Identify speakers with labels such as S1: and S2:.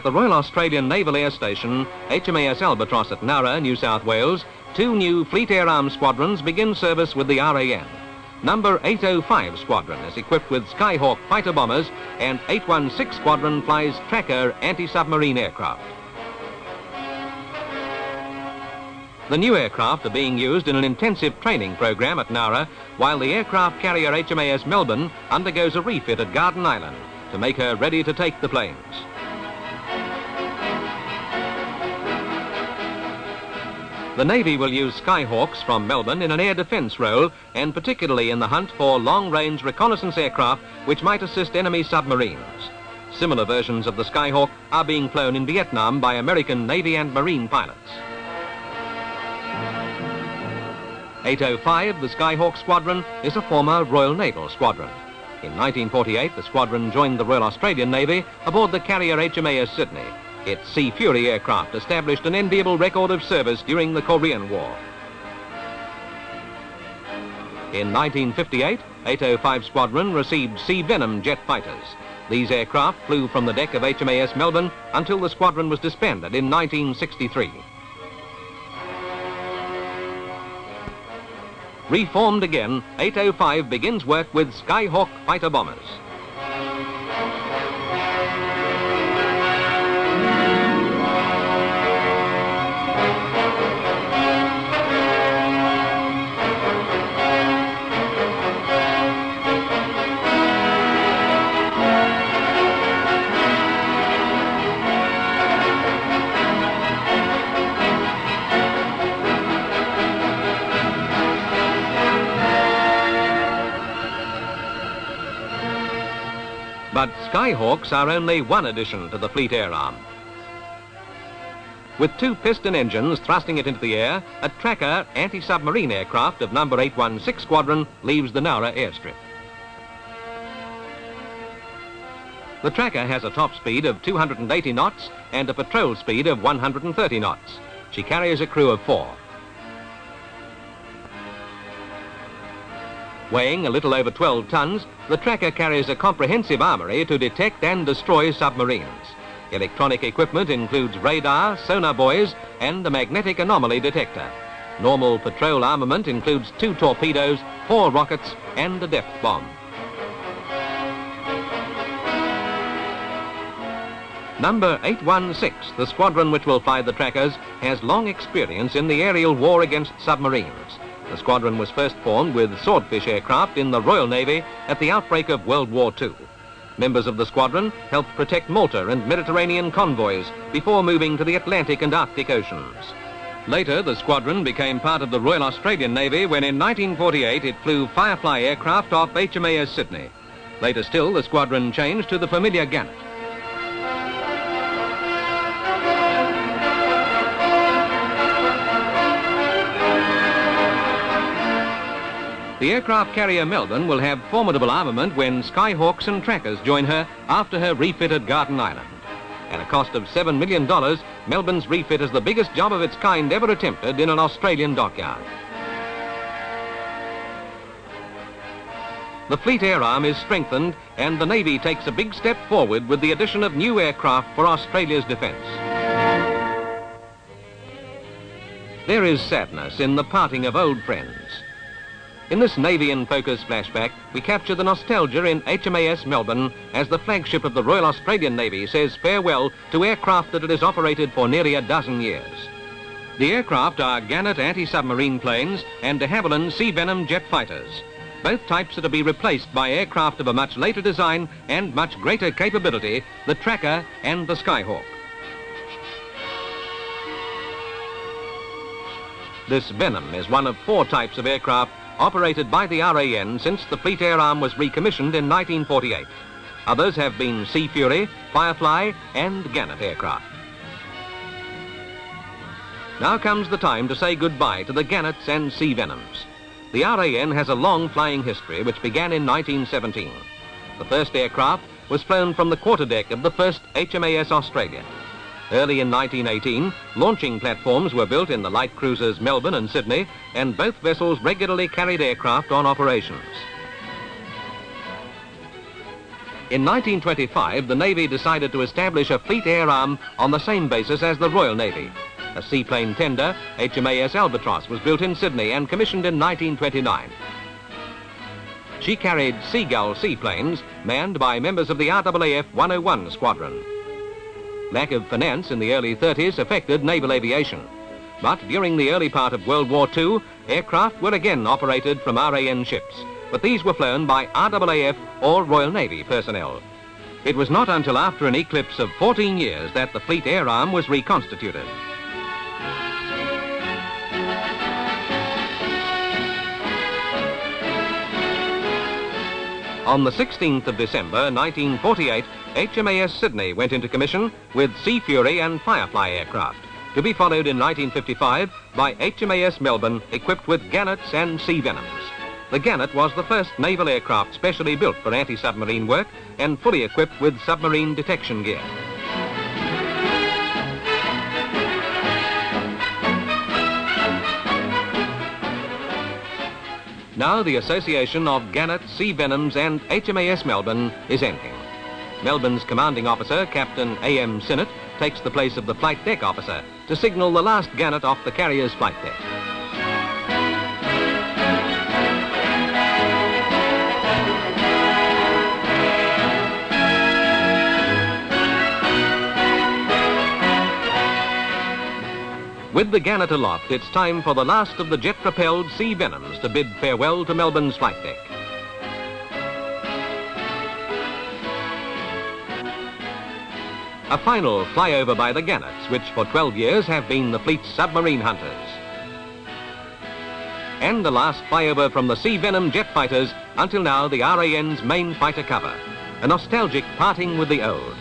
S1: At the Royal Australian Naval Air Station, HMAS Albatross at Nowra, New South Wales, two new Fleet Air Arm squadrons begin service with the RAN. Number 805 Squadron is equipped with Skyhawk fighter bombers, and 816 Squadron flies Tracker anti-submarine aircraft. The new aircraft are being used in an intensive training program at Nowra, while the aircraft carrier HMAS Melbourne undergoes a refit at Garden Island to make her ready to take the planes. The Navy will use Skyhawks from Melbourne in an air defence role, and particularly in the hunt for long-range reconnaissance aircraft which might assist enemy submarines. Similar versions of the Skyhawk are being flown in Vietnam by American Navy and Marine pilots. 805, the Skyhawk Squadron, is a former Royal Naval Squadron. In 1948, the squadron joined the Royal Australian Navy aboard the carrier HMAS Sydney. Its Sea Fury aircraft established an enviable record of service during the Korean War. In 1958, 805 Squadron received Sea Venom jet fighters. These aircraft flew from the deck of HMAS Melbourne until the squadron was disbanded in 1963. Reformed again, 805 begins work with Skyhawk fighter bombers. But Skyhawks are only one addition to the Fleet Air Arm. With two piston engines thrusting it into the air, a Tracker anti-submarine aircraft of number 816 Squadron leaves the Nowra airstrip. The Tracker has a top speed of 280 knots and a patrol speed of 130 knots. She carries a crew of 4. Weighing a little over 12 tons, the Tracker carries a comprehensive armoury to detect and destroy submarines. Electronic equipment includes radar, sonar buoys, and a magnetic anomaly detector. Normal patrol armament includes 2 torpedoes, 4 rockets, and a depth bomb. Number 816, the squadron which will fly the Trackers, has long experience in the aerial war against submarines. The squadron was first formed with Swordfish aircraft in the Royal Navy at the outbreak of World War II. Members of the squadron helped protect Malta and Mediterranean convoys before moving to the Atlantic and Arctic Oceans. Later, the squadron became part of the Royal Australian Navy when in 1948 it flew Firefly aircraft off HMAS Sydney. Later still, the squadron changed to the familiar Gannet. The aircraft carrier Melbourne will have formidable armament when Skyhawks and Trackers join her after her refit at Garden Island. At a cost of $7 million, Melbourne's refit is the biggest job of its kind ever attempted in an Australian dockyard. The Fleet Air Arm is strengthened, and the Navy takes a big step forward with the addition of new aircraft for Australia's defence. There is sadness in the parting of old friends. In this Navy in Focus flashback, we capture the nostalgia in HMAS Melbourne as the flagship of the Royal Australian Navy says farewell to aircraft that it has operated for nearly a dozen years. The aircraft are Gannet anti-submarine planes and de Havilland Sea Venom jet fighters. Both types are to be replaced by aircraft of a much later design and much greater capability, the Tracker and the Skyhawk. This Venom is one of 4 types of aircraft operated by the RAN since the Fleet Air Arm was recommissioned in 1948. Others have been Sea Fury, Firefly, and Gannet aircraft. Now comes the time to say goodbye to the Gannets and Sea Venoms. The RAN has a long flying history which began in 1917. The first aircraft was flown from the quarterdeck of the first HMAS Australia. Early in 1918, launching platforms were built in the light cruisers Melbourne and Sydney, and both vessels regularly carried aircraft on operations. In 1925, the Navy decided to establish a fleet air arm on the same basis as the Royal Navy. A seaplane tender, HMAS Albatross, was built in Sydney and commissioned in 1929. She carried Seagull seaplanes manned by members of the RAAF 101 Squadron. Lack of finance in the early 30s affected naval aviation. But during the early part of World War II, aircraft were again operated from RAN ships, but these were flown by RAAF or Royal Navy personnel. It was not until after an eclipse of 14 years that the Fleet Air Arm was reconstituted. On the 16th of December 1948, HMAS Sydney went into commission with Sea Fury and Firefly aircraft, to be followed in 1955 by HMAS Melbourne, equipped with Gannets and Sea Venoms. The Gannet was the first naval aircraft specially built for anti-submarine work and fully equipped with submarine detection gear. Now the association of Gannet, Sea Venoms and HMAS Melbourne is ending. Melbourne's commanding officer, Captain A.M. Sinnott, takes the place of the flight deck officer to signal the last Gannet off the carrier's flight deck. With the Gannet aloft, it's time for the last of the jet-propelled Sea Venoms to bid farewell to Melbourne's flight deck. A final flyover by the Gannets, which for 12 years have been the fleet's submarine hunters. And the last flyover from the Sea Venom jet fighters until now the RAN's main fighter cover. A nostalgic parting with the old.